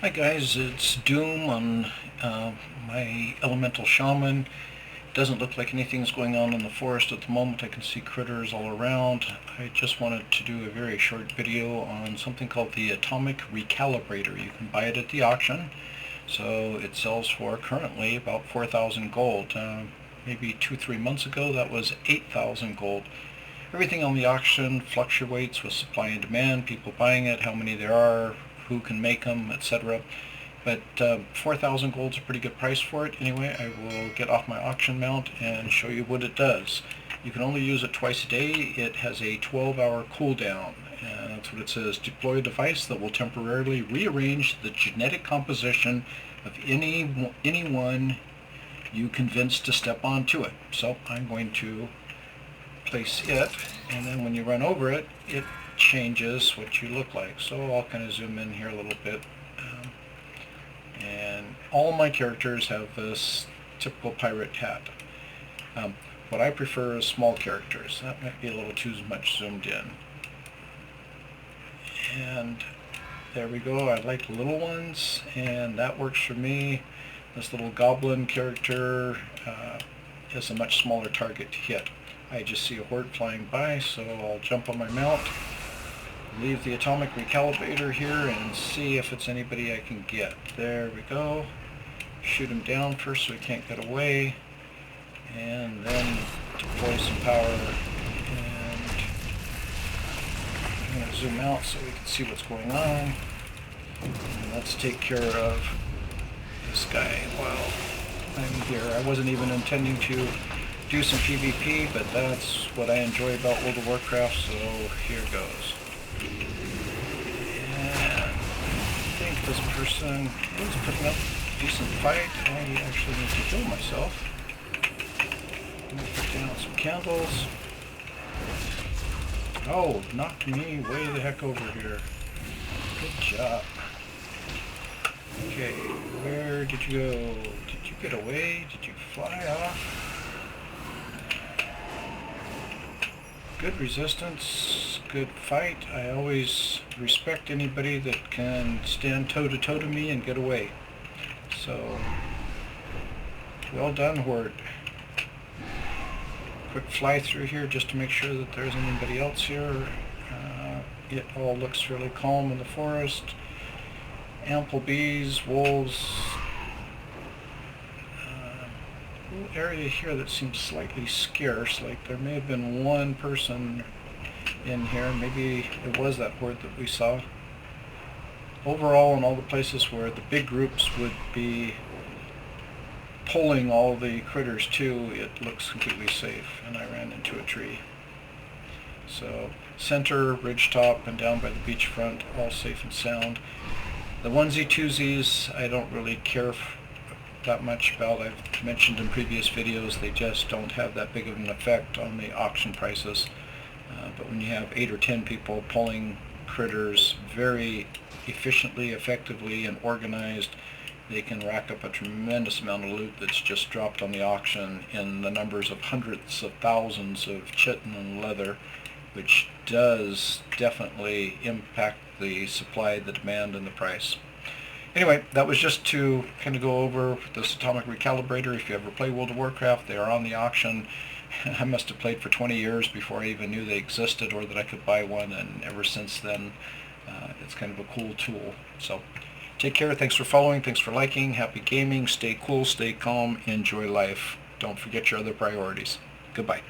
Hi guys, it's Doom on my elemental shaman. Doesn't look like anything's going on in the forest at the moment. I can see critters all around. I just wanted to do a very short video on something called the atomic recalibrator. You can buy it at the auction. So it sells for currently about 4,000 gold. Maybe 2-3 months ago that was 8,000 gold. Everything on the auction fluctuates with supply and demand, people buying it, how many there are, who can make them, etc. But 4,000 gold is a pretty good price for it. Anyway, I will get off my auction mount and show you what it does. You can only use it twice a day. It has a 12-hour cooldown, and that's what it says. Deploy a device that will temporarily rearrange the genetic composition of anyone you convince to step onto it. So I'm going to place it, and then when you run over it, it changes what you look like. So I'll kind of zoom in here a little bit. And all my characters have this typical pirate hat. What I prefer is small characters. That might be a little too much zoomed in. And there we go. I like little ones, and that works for me. This little goblin character is a much smaller target to hit. I just see a horde flying by, so I'll jump on my mount, leave the atomic recalibrator here, and see if it's anybody I can get. There we go. Shoot him down first so he can't get away, and then deploy some power. And I'm going to zoom out so we can see what's going on. And let's take care of this guy while I'm here. I wasn't even intending to do some PvP, but that's what I enjoy about World of Warcraft, so here goes. And I think this person is putting up a decent fight. I actually need to heal myself. I'm going to put down some candles. Oh, knocked me way the heck over here. Good job. Okay, where did you go? Did you get away? Did you fly off? Good resistance, good fight. I always respect anybody that can stand toe-to-toe to me and get away. So, well done, Horde. Quick fly through here just to make sure that there's anybody else here. It all looks fairly calm in the forest. Ample bees, wolves. Area here that seems slightly scarce, like there may have been one person in here. Maybe it was that horde that we saw. Overall, in all the places where the big groups would be pulling all the critters to, it looks completely safe, and I ran into a tree. So center, ridgetop, and down by the beachfront, all safe and sound. The onesie twosies I don't really care that much about. I've mentioned in previous videos they just don't have that big of an effect on the auction prices. But when you have 8 or 10 people pulling critters very efficiently, effectively, and organized, they can rack up a tremendous amount of loot that's just dropped on the auction in the numbers of hundreds of thousands of chitin and leather, which does definitely impact the supply, the demand, and the price. Anyway, that was just to kind of go over this atomic recalibrator. If you ever play World of Warcraft, they are on the auction. I must have played for 20 years before I even knew they existed or that I could buy one, and ever since then it's kind of a cool tool. So take care, thanks for following, thanks for liking, happy gaming, stay cool, stay calm, enjoy life. Don't forget your other priorities. Goodbye.